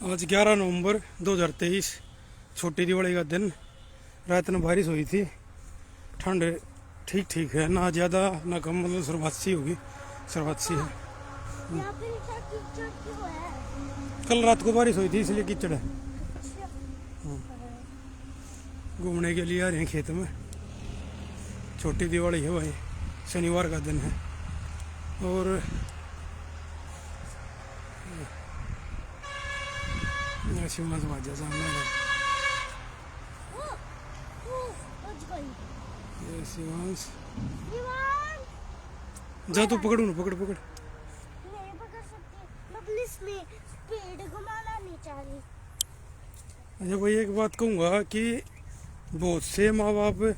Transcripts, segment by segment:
आज 11 नवंबर 2023 छोटी दिवाली का दिन। रात में बारिश हुई थी। ठंड ठीक ठीक है, ना ज़्यादा ना कम, मतलब सर्वासी होगी, सर्वासी है। यहाँ पे इतना कीचड़ क्यों है? कल रात को बारिश हुई थी इसलिए कीचड़ है। घूमने के लिए आ रहे हैं खेत में। छोटी दिवाली है भाई, शनिवार का दिन है। और शिवनाथ बाजा सामने है। बच गई। ये शिवांश, दीवार जा तू पकड़ू ना, पकड़ पकड़। नहीं पकड़ सकती, मैं पुलिस में स्पीड घुमाना नहीं चाह रही। अच्छा भाई, एक बात कहूँगा कि बहुत से माँ बाप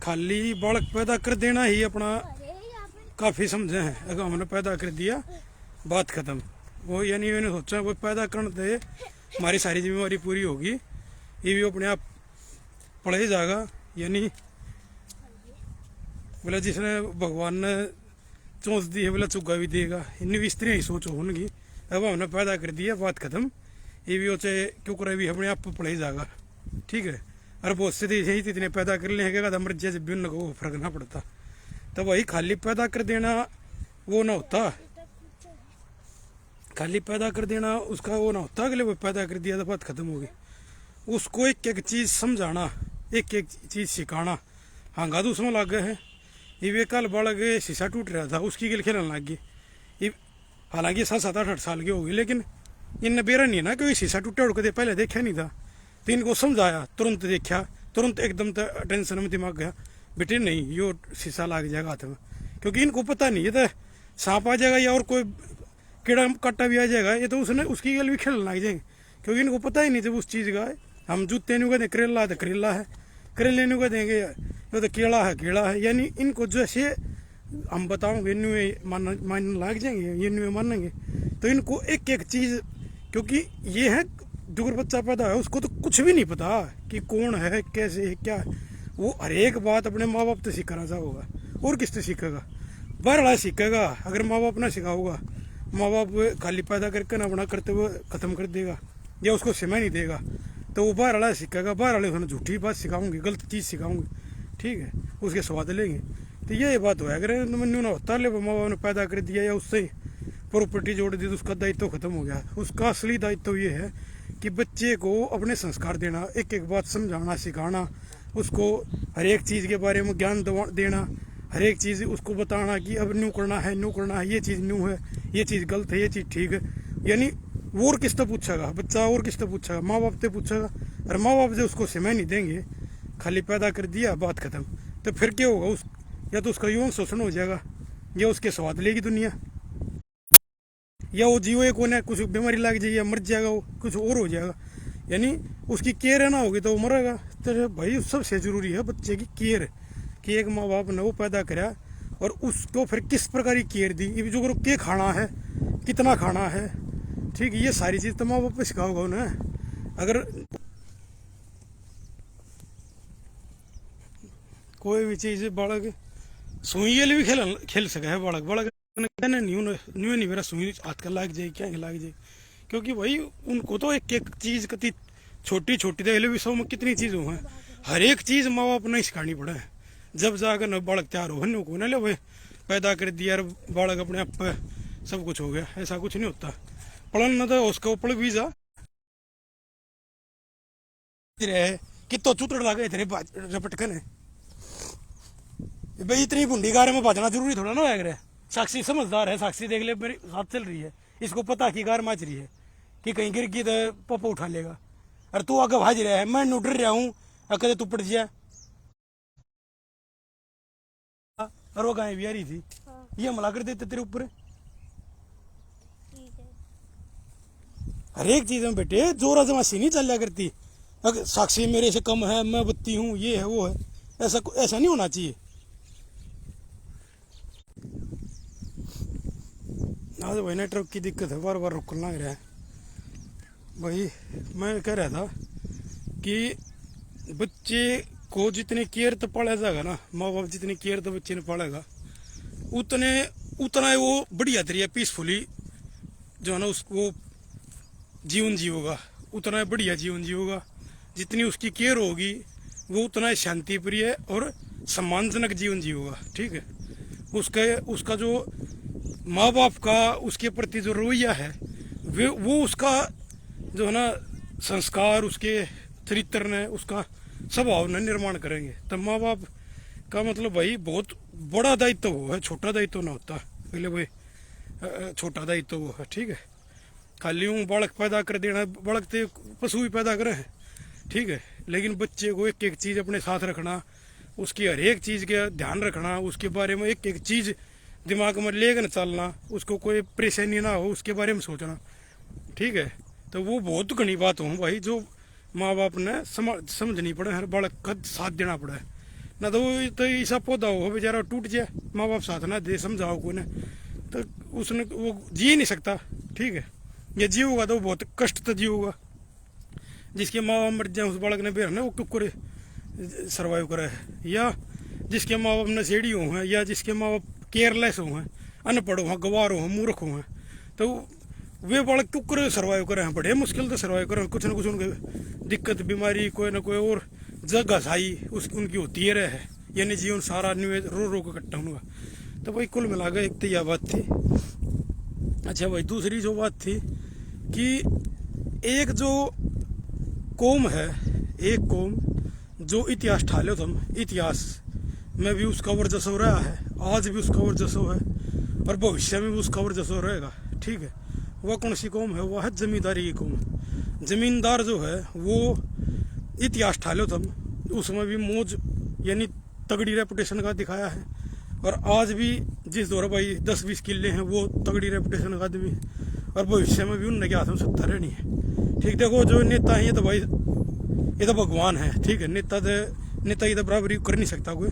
खाली बालक पैदा कर देना ही अपना अरे यहाँ पे काफ़ी समझे हैं। अगर हमने पैदा कर दिया, बात ख़त्म। वो यानी मैंने सोचा वो पैदा करने दे, हमारी सारी जिम्मेवारी पूरी होगी, ये भी अपने आप पढ़े जाएगा। यानी बोला जिसने भगवान ने चोंच दी है बोला चुग्गा भी देगा। इन भी स्त्रियाँ ही सोचो उनकी। अब हमने पैदा कर दिया, बात खत्म। ये भी होचे क्यों करे, भी अपने आप पढ़े जाएगा, ठीक है। और बहुत से देश ही इतने पैदा कर लेंगे कि मर जाए, जब भी उनको फर्क ना पड़ता। तो वही खाली पैदा कर देना वो ना होता, खाली पैदा कर देना उसका वो ना होता। अगले वो पैदा कर दिया तो बात खत्म होगी। उसको एक एक चीज़ समझाना, एक एक चीज़ सिखाना। हाँगा तो उसमें लग गए है। ये वे कल बालक शीशा टूट रहा था, उसकी गेल खेलने लग गई। ये हालांकि 7-8 साल की होगी, लेकिन इनने बेरा नहीं है ना कि शीशा टूटा उड़ के पहले देखा नहीं था। तो इनको समझाया, तुरंत देखा, तुरंत एकदम टेंशन में दिमाग गया, बेटे नहीं यो शीशा लग जाएगा हाथ में। क्योंकि इनको पता नहीं है तो सांप आ जाएगा या और कोई कीड़ा काटा भी आ जाएगा, ये तो उसने उसकी गल भी खेलने लग जाएंगे। क्योंकि इनको पता ही नहीं जब उस चीज़ का है। हम जूते नहीं कहते करेला है तो करेला है, करेले नहीं कहते ये तो केला है केला है। यानी इनको जैसे हम बताओगे इनमें मानने लग जाएंगे, इनमें मानेंगे। तो इनको एक एक चीज़, क्योंकि ये है जो बच्चा पैदा है उसको तो कुछ भी नहीं पता कि कौन है कैसे है क्या है। वो हर एक बात अपने माँ बाप से सीखना चाहोगा, और किससे सीखेगा? बाहर वाला सीखेगा। अगर माँ बाप ना सिखाओगा, माँ बाप खाली पैदा करके ना बना करते हुए ख़त्म कर देगा या उसको समय नहीं देगा, तो वो बाहर वाला सीखेगा। बाहर वाले उन्हें झूठी बात सिखाऊंगे, गलत चीज़ सिखाऊंगे, ठीक है, उसके स्वाद लेंगे। तो ये बात हो, अगर मनु ना होता ले माँ बाप ने पैदा कर दिया या उससे प्रॉपर्टी जोड़ दी तो उसका दायित्व खत्म हो गया। उसका असली दायित्व ये है कि बच्चे को अपने संस्कार देना, एक एक बात समझाना सिखाना, उसको हर एक चीज़ के बारे में ज्ञान देना, हर एक चीज़ उसको बताना कि अब न्यू करना है, न्यू करना है, ये चीज़ न्यू है, ये चीज़ गलत है, ये चीज़ ठीक है। यानी वो और किस तरह पूछेगा बच्चा, और किस तरह पूछेगा? माँ बाप से पूछेगा। और माँ बाप जो उसको समय नहीं देंगे, खाली पैदा कर दिया, बात खत्म। तो फिर क्या होगा? उस या तो उसका यौन शोषण हो जाएगा, या उसके स्वाद लेगी दुनिया, या वो जीव एक होने कुछ बीमारी लग जाएगी, या मर जाएगा, वो कुछ और हो जाएगा। यानी उसकी केयर ना होगी तो वो मरेगा। तो भाई सबसे ज़रूरी है बच्चे की केयर, कि एक माँ बाप ने वो पैदा करा और उसको फिर किस प्रकार की केयर दी, ये जो क्या खाना है, कितना खाना है, ठीक है, ये सारी चीज़ तो माँ बाप पे सिखाओगा उन्हें। अगर कोई भी चीज़ बालक सुई भी खेल सके है, बालक बालक नहीं मेरा सुई हाथ का लाग जाए, क्या लाग जाए। क्योंकि भाई उनको तो एक एक चीज़ कति छोटी छोटी तो विश्व में कितनी चीज़ हो, हर एक चीज़ माँ बाप नहीं सिखानी पड़े। जब जाकर न बालक तैयार हो को ना ले भाई पैदा कर दिया और बालक अपने आप पे सब कुछ हो गया, ऐसा कुछ नहीं होता। पढ़न न तो उसका ऊपर भी जा रहे कि तो चुतड़ लगे तेरे रपटकन है भाई। इतनी भुंडी गारे में बाजना जरूरी थोड़ा ना है। साक्षी समझदार है, साक्षी देख ले मेरी साथ चल रही है, इसको पता कि गार माच रही है कि कहीं गिर गई तो पापा उठा लेगा। और तू आगे भाज रहा है, मैं डर रहा हूँ कदे तू पड़ जाए। और वो गाय भी आ रही थी, ये हमला कर देते तेरे ऊपर। ठीक है। हर एक चीज में बेटे जोरा जमासी नहीं चल करती। अगर साक्षी मेरे से कम है, मैं बत्ती हूँ, ये है वो है, ऐसा नहीं होना चाहिए। आज भाई नेटवर्क की दिक्कत है, बार बार रुकना लग रहा है। भाई मैं कह रहा था कि बच्चे को जितने केयर तो पाला जाएगा ना, माँ बाप जितनी केयर तो बच्चे ने पालेगा, उतना वो बढ़िया तरीके पीसफुली जो है ना उसको जीवन जियोगा, उतना बढ़िया जीवन जियोगा। जितनी उसकी केयर होगी वो उतना ही शांति प्रिय और सम्मानजनक जीवन जियोगा। ठीक है, उसका जो माँ बाप का उसके प्रति जो रवैया है वो उसका जो है ना संस्कार, उसके चरित्र ने, उसका स्वभाव ने निर्माण करेंगे। तब माँ बाप का मतलब भाई बहुत बड़ा दायित्व वो है, छोटा दायित्व ना होता। पहले भाई छोटा दायित्व वो है। ठीक है, खाली यूँ बालक पैदा कर देना, बालक तो पशु भी पैदा करे हैं। ठीक है, लेकिन बच्चे को एक एक चीज़ अपने साथ रखना, उसकी हर एक चीज़ का ध्यान रखना, उसके बारे में एक एक चीज़ दिमाग में लेकर चलना, उसको कोई परेशानी ना हो उसके बारे में सोचना। ठीक है, तो वो बहुत घनी बात हो भाई, जो माँ बाप ने समझनी पड़े, हर बालक का साथ देना पड़े। ना तो ऐसा पौधा हो बेचारा टूट जाए, माँ बाप साथ ना दे, समझाओ कोई ने, तो उसने वो जी नहीं सकता। ठीक है, ये जियोगा तो बहुत कष्ट तो जियोगा। जिसके माँ बाप मर जाए उस बालक ने बेर वो कुकर सर्वाइव करा है, या जिसके माँ बाप नशेड़ी हो हैं, या जिसके माँ बाप केयरलेस हो हैं, अनपढ़ हो हैं, गवार हो हैं, मूर्ख हो हैं, तो वे बालक कुकर सर्वाइव करे हैं, बड़े मुश्किल से सर्वाइव करे हैं। कुछ ना कुछ उनके दिक्कत बीमारी कोई ना कोई और जगह घसाई उनकी होती है रहे, यानी जीवन सारा निवेद रो रो के कट्टा उनका। तो भाई कुल मिला के एक तो यह बात थी। अच्छा भाई, दूसरी जो बात थी कि एक जो कौम है, एक कौम जो इतिहास ठालो तुम, इतिहास में भी उसका वर्चस्व रहा है, आज भी उसका वर्चस्व है और भविष्य में भी उसका वर्चस्व रहेगा। ठीक है, वह कौन सी कौम है? वह है जमींदारी की कौम। जमींदार जो है वो इतिहास ठालो तुम, उसमें भी मौज यानी तगड़ी रेपुटेशन का दिखाया है, और आज भी जिस दौर भाई 10-20 किले हैं वो तगड़ी रेपुटेशन का आदमी, और भविष्य में भी उनके हाथ में सत्ता रहनी है। ठीक, देखो जो नेता है ये तो भाई ये तो भगवान है। ठीक है, नेता की तो बराबरी कर नहीं सकता कोई,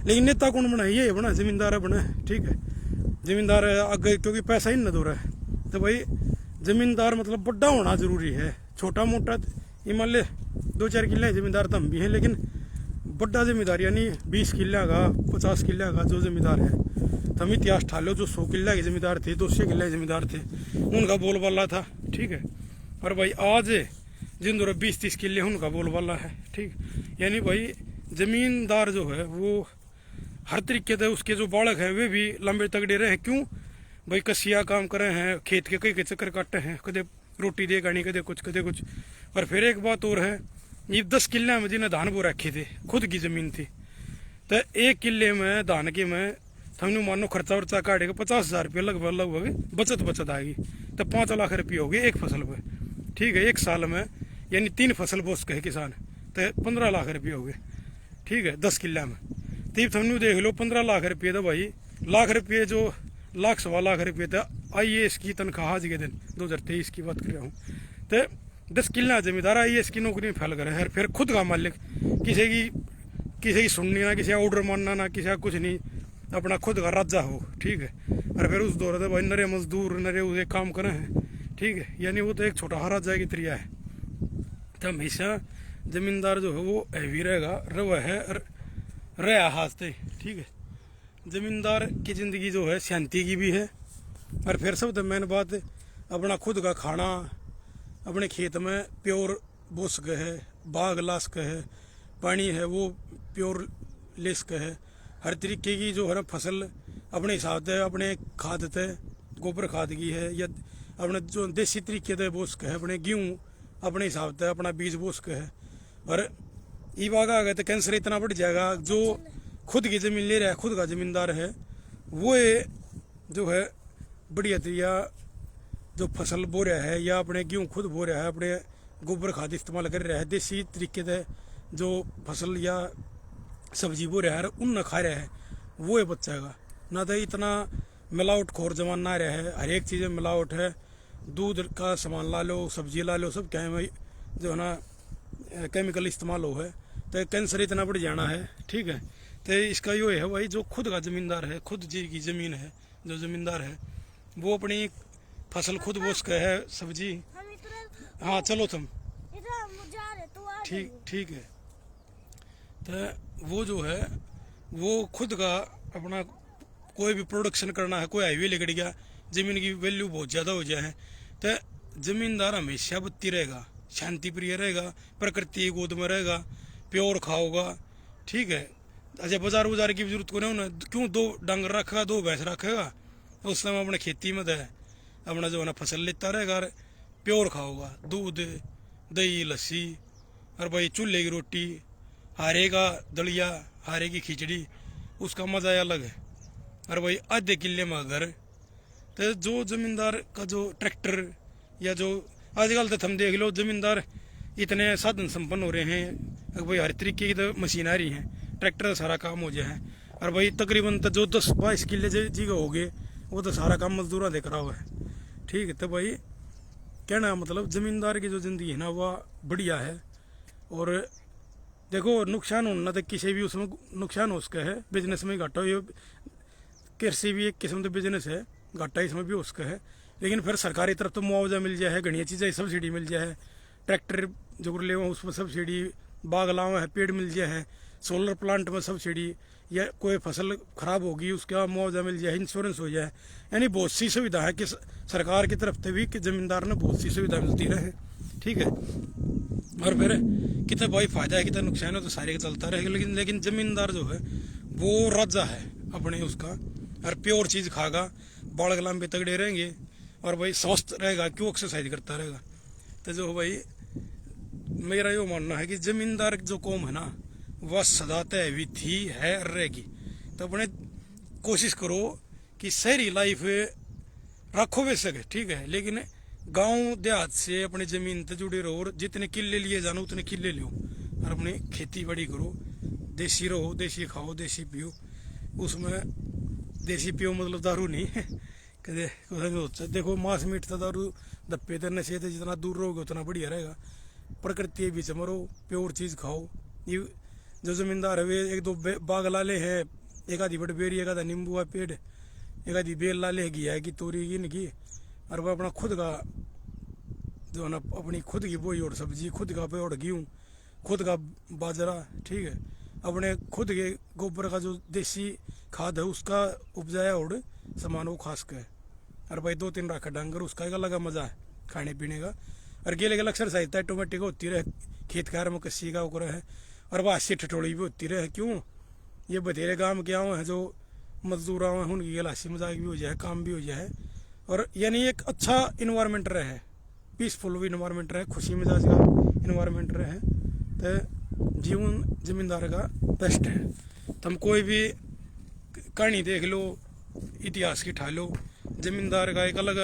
लेकिन नेता कौन बना? ये बना, जमींदार बना है। ठीक है, जमींदार आगे क्योंकि पैसा ही न दो रहा है, तो भाई जमींदार मतलब बड़ा होना जरूरी है। छोटा मोटा ये मान ले 2-4 किले जमींदार तो हम भी हैं, लेकिन बड़ा जमींदार यानी 20 किले का 50 किले का जो जमींदार है, तो हम इतिहास ठालो जो 100 किले के जमींदार थे, 200 किले के जमींदार थे, उनका बोलबाला था। ठीक है, और भाई आज जिन दौर 20-30 किले हैं उनका बोलबाला है। ठीक, यानी भाई जमींदार जो है वो हर तरीके से उसके जो बालक हैं वे भी लंबे तगड़े रहे। क्यों भाई? कसिया काम करे हैं, खेत के कई चक्कर काटे हैं, कदे रोटी दे गानी, कदे कुछ कदे कुछ। और फिर एक बात और है, ये 10 किले में जिन्हें धान बो रखे थे, खुद की जमीन थी, तो 1 किले में धान के में हमने मानो खर्चा वर्चा काटेगा 50,000 रुपये लगभग बचत आएगी, तो 5 लाख रुपये हो गए एक फसल पे। ठीक है, एक साल में यानी 3 फसल बोस कहे किसान, तो 15 लाख रुपये हो गए। ठीक है, 10 किले में तीन थमनू देख लो 15 लाख रुपये, तो भाई लाख रुपये जो लाख 1.25 लाख रुपये तो IAS की तनख्वाह आज के दिन 2023 की बात कर रहा हूँ। तो 10 किले जमींदार IAS की नौकरी में फैल कर है, फिर खुद का मालिक, किसी की सुननी ना, किसी का ऑर्डर मानना ना, किसी का कुछ नहीं, अपना खुद का राजा हो। ठीक है, और फिर उस दौर से भाई नरे मजदूर नरे उसे काम करे हैं। ठीक है, यानी वो तो एक छोटा हा राजा की तरिया है। तो हमेशा जमींदार जो है वो हैवी रहेगा, रवा है रहा हाजते। ठीक है, जमींदार की ज़िंदगी जो है शांति की भी है, और फिर सब तो मेन बात अपना खुद का खाना, अपने खेत में प्योर बो सके है, बाग ला सके है, पानी है वो प्योर ले सके है, हर तरीके की जो है ना फसल अपने हिसाब से, अपने खाद थे, गोबर खाद की है, या अपने जो देसी तरीके से बो सके है, अपने गेहूँ अपने हिसाब से अपना बीज बो सके है। और ये बाग आ गए तो कैंसर इतना बढ़ जाएगा। जो खुद की ज़मीन ले रहा है, खुद का ज़मींदार है, वो जो है बढ़िया तरीया जो फसल बो रहा है, या अपने गेहूँ खुद बो रहा है, अपने गोबर खाद इस्तेमाल कर रहा है, देसी तरीके से जो फसल या सब्जी बो रहा है उन न खा रहा है, वो बच जाएगा। ना तो इतना मिलावट खोर जमाना रहा है, हर एक चीज़ में मिलावट है, दूध का सामान ला लो, सब्जी ला लो, सब क्या है जो है ना केमिकल इस्तेमाल हो है, तो कैंसर इतना बढ़ जाना है। ठीक है, तो इसका यो है भाई जो खुद का ज़मींदार है, खुद जी की ज़मीन है, जो ज़मींदार है वो अपनी फसल खुद बोस का है, सब्जी। हाँ चलो तुम ठीक है, तो वो जो है वो खुद का अपना कोई भी प्रोडक्शन करना है, कोई हाईवे लेकर गया, ज़मीन की वैल्यू बहुत ज़्यादा हो जाए है, तो जमींदार हमेशा बत्ती रहेगा, शांति प्रिय रहेगा, प्रकृति की गोद में रहेगा, प्योर खाओगा, ठीक है। अच्छा बाजार बाजार की भी जरूरत को नहीं होना, क्यों 2 डांगर रखेगा, 2 भैंस रखेगा, उस समय अपने खेती में है अपना जो है ना फसल लेता रहेगा और प्योर खाओगा, दूध दही लस्सी, और भाई चूल्हे की रोटी, हारे का दलिया, हारे की खिचड़ी, उसका मजा अलग है। और भाई आधे किले में घर। तो जो जमींदार का जो ट्रैक्टर या जो आजकल तो हम देख लो जमींदार इतने साधन संपन्न हो रहे हैं, भाई हर तरीके की तो मशीन आ रही है, ट्रैक्टर सारा काम हो जाए है। और भाई तकरीबन तो जो 10-22 किले जगह हो गए वो तो सारा काम मजदूरा दे करा हुआ है, ठीक है। तो भाई कहना मतलब जमींदार की जो जिंदगी है ना वह बढ़िया है। और देखो नुकसान होना तो किसी भी उसमें नुकसान हो उसका है, बिजनेस में घाटा हो, कृषि भी एक किस्म का बिजनेस है, घाटा इसमें भी उसका है। लेकिन फिर सरकारी तरफ तो मुआवजा मिल जाए है, घनी चीज़ें सब्सिडी मिल जाए है, ट्रैक्टर जो ले उसमें सब्सिडी, बाग लावा है पेड़ मिल जाए है, सोलर प्लांट में सब्सिडी, या कोई फसल खराब होगी उसका मुआवजा मिल जाए, इंश्योरेंस हो जाए, यानी बहुत सी सुविधा है कि सरकार की तरफ से भी कि जमींदार ने बहुत सी सुविधा मिलती रहे, ठीक है। और फिर कितना भाई फायदा है कितना नुकसान है तो सारे का चलता रहेगा। लेकिन जमींदार जो है वो राजा है अपने उसका, और प्योर चीज़ खागा, बाल लंबे तगड़े रहेंगे, और भाई स्वस्थ रहेगा, क्यों एक्सरसाइज करता रहेगा। तो जो भाई मेरा यो मानना है कि जमींदार जो कौम है ना वह सदा तय हुई थी है रहेगी। तो अपने कोशिश करो कि शहरी लाइफ रखो वे सके, ठीक है, लेकिन गांव देहात से अपनी जमीन से जुड़े रहो, और जितने किले लिए जानो उतने किले लो, और अपनी खेती बाड़ी करो, देसी रहो, देसी खाओ, देसी पियो। उसमें देसी पियो मतलब दारू नहीं कदे देखो मांस मीट था, दारू धप्पे तो नशे थे, जितना दूर रहोगे उतना बढ़िया रहेगा। प्रकृति के बीच में रहो, प्योर चीज़ खाओ। ये जो जमींदार है वे 1-2 बाग लाले हैं, एक आधी बड़ बेरी, एक आधा नींबू है पेड़, एक आधी बेल लाले घी है कि तोरी की नकी, और वह अपना खुद का जो है ना अपनी खुद की बोई और सब्जी, खुद का पेड़ गेहूँ, खुद का बाजरा, ठीक है, अपने खुद के गोबर का जो देसी खाद है उसका उपजाया और सामान वो खास के। और भाई 2-3 रखा डांगर, उसका एक अलग मजा है खाने पीने का। और गेले गल एक्सरसाइज है ऑटोमेटिक होती रहे, खेत खार में कसी का उकर है, और वह हासी ठिठोड़ी भी होती रहे। क्यों ये बथेरे गाँव के आए हैं जो मजदूर आए हैं, उनकी गल हंसी मजाक भी हो जाए, काम भी हो जाए, और यानी एक अच्छा इन्वायरमेंट रहे, पीसफुल भी इन्वायरमेंट रहे, खुशी मिजाज का इन्वायरमेंट रहे। तो जीवन जमींदार का बेस्ट है। तुम कोई भी कहानी देख लो, इतिहास की ठा लो, जमींदार का एक अलग